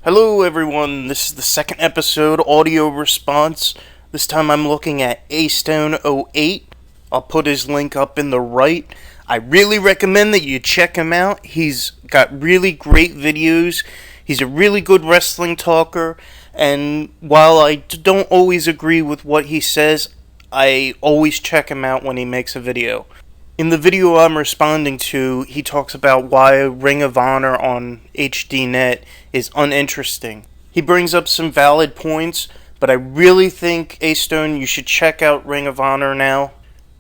Hello everyone, this is the second episode audio response. This time I'm looking at AStone08. I'll put his link up in the right. I really recommend that you check him out. He's got really great videos. He's a really good wrestling talker. And while I don't always agree with what he says, I always check him out when he makes a video. In the video I'm responding to, he talks about why Ring of Honor on HDNet is uninteresting. He brings up some valid points, but I really think, A-Stone, you should check out Ring of Honor now.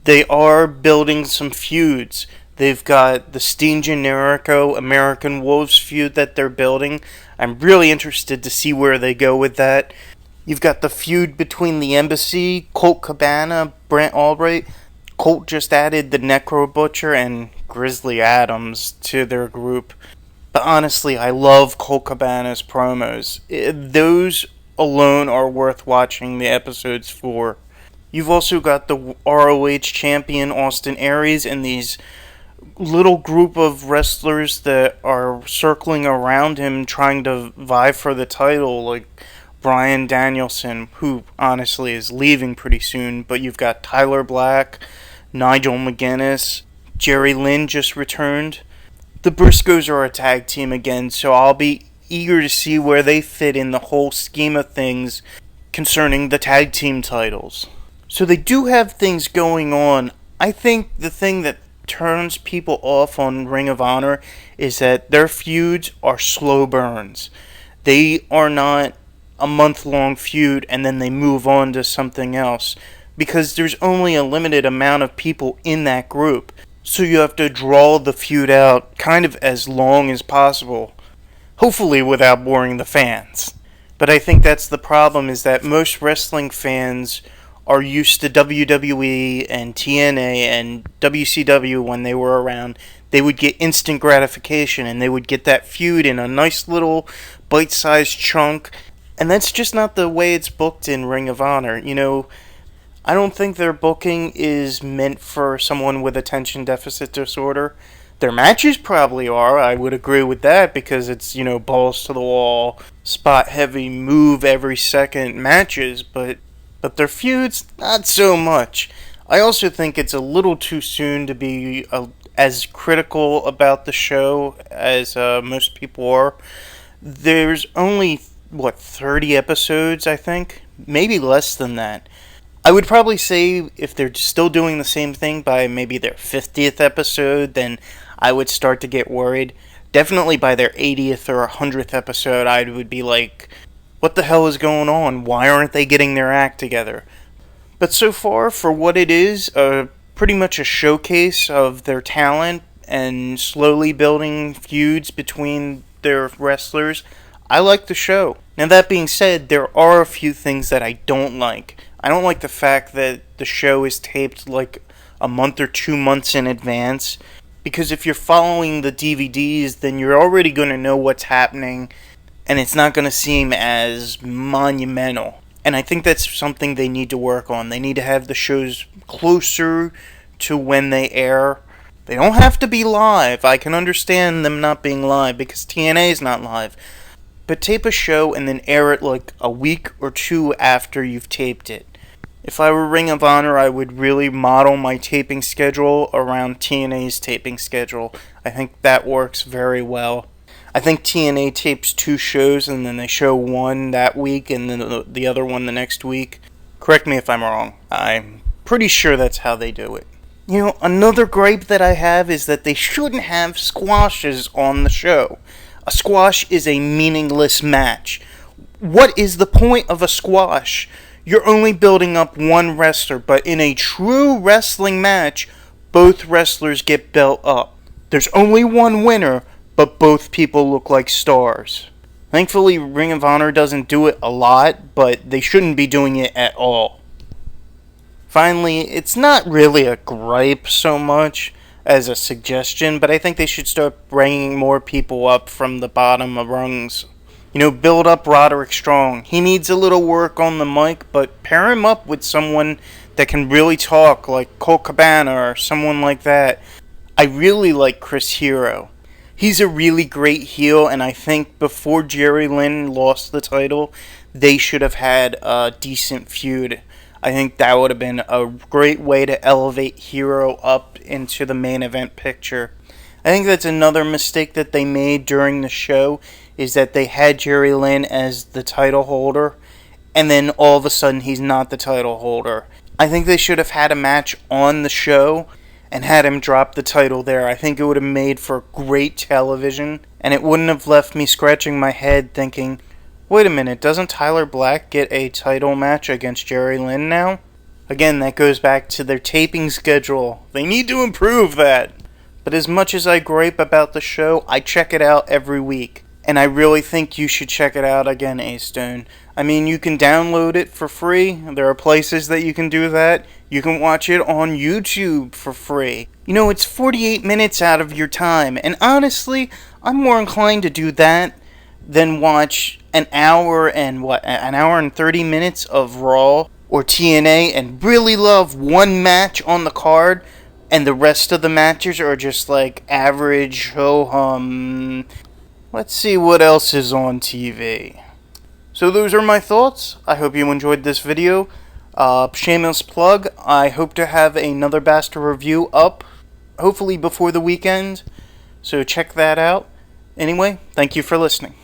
They are building some feuds. They've got the Steen Generico American Wolves feud that they're building. I'm really interested to see where they go with that. You've got the feud between the Embassy, Colt Cabana, Brent Albright. Colt just added the Necro Butcher and Grizzly Adams to their group. But honestly, I love Colt Cabana's promos. Those alone are worth watching the episodes for. You've also got the ROH champion Austin Aries and these little group of wrestlers that are circling around him trying to vie for the title, like Bryan Danielson, who honestly is leaving pretty soon, but you've got Tyler Black, Nigel McGuinness, Jerry Lynn just returned. The Briscoes are a tag team again, so I'll be eager to see where they fit in the whole scheme of things concerning the tag team titles. So they do have things going on. I think the thing that turns people off on Ring of Honor is that their feuds are slow burns. They are not a month-long feud and then they move on to something else, because there's only a limited amount of people in that group. So you have to draw the feud out kind of as long as possible, hopefully without boring the fans. But I think that's the problem, is that most wrestling fans are used to WWE and TNA and WCW when they were around. They would get instant gratification and they would get that feud in a nice little bite-sized chunk. And that's just not the way it's booked in Ring of Honor. You know, I don't think their booking is meant for someone with attention deficit disorder. Their matches probably are, I would agree with that, because it's, balls to the wall, spot heavy, move every second matches, but their feuds, not so much. I also think it's a little too soon to be as critical about the show as most people are. There's only, 30 episodes, I think? Maybe less than that. I would probably say if they're still doing the same thing by maybe their 50th episode, then I would start to get worried. Definitely by their 80th or 100th episode, I would be like, what the hell is going on? Why aren't they getting their act together? But so far, for what it is, pretty much a showcase of their talent and slowly building feuds between their wrestlers, I like the show. Now that being said, there are a few things that I don't like. I don't like the fact that the show is taped like a month or 2 months in advance, because if you're following the DVDs, then you're already going to know what's happening, and it's not going to seem as monumental. And I think that's something they need to work on. They need to have the shows closer to when they air. They don't have to be live. I can understand them not being live, because TNA is not live. But tape a show and then air it like a week or two after you've taped it. If I were Ring of Honor, I would really model my taping schedule around TNA's taping schedule. I think that works very well. I think TNA tapes 2 shows and then they show one that week and then the other one the next week. Correct me if I'm wrong. I'm pretty sure that's how they do it. Another gripe that I have is that they shouldn't have squashes on the show. A squash is a meaningless match. What is the point of a squash? You're only building up one wrestler, but in a true wrestling match, both wrestlers get built up. There's only one winner, but both people look like stars. Thankfully, Ring of Honor doesn't do it a lot, but they shouldn't be doing it at all. Finally, it's not really a gripe so much as a suggestion, but I think they should start bringing more people up from the bottom of rungs. Build up Roderick Strong. He needs a little work on the mic, but pair him up with someone that can really talk, like Colt Cabana or someone like that. I really like Chris Hero. He's a really great heel, and I think before Jerry Lynn lost the title, they should have had a decent feud. I think that would have been a great way to elevate Hero up into the main event picture. I think that's another mistake that they made during the show, is that they had Jerry Lynn as the title holder, and then all of a sudden he's not the title holder. I think they should have had a match on the show and had him drop the title there. I think it would have made for great television, and it wouldn't have left me scratching my head thinking, wait a minute, doesn't Tyler Black get a title match against Jerry Lynn now? Again, that goes back to their taping schedule. They need to improve that. But as much as I gripe about the show, I check it out every week. And I really think you should check it out again, A-Stone. I mean, you can download it for free. There are places that you can do that. You can watch it on YouTube for free. You know, it's 48 minutes out of your time. And honestly, I'm more inclined to do that than watch an hour and 30 minutes of Raw or TNA and really love one match on the card, and the rest of the matches are just like average ho-hum. Let's see what else is on TV. So those are my thoughts. I hope you enjoyed this video. Shameless plug, I hope to have another Basta review up, hopefully before the weekend. So check that out. Anyway, thank you for listening.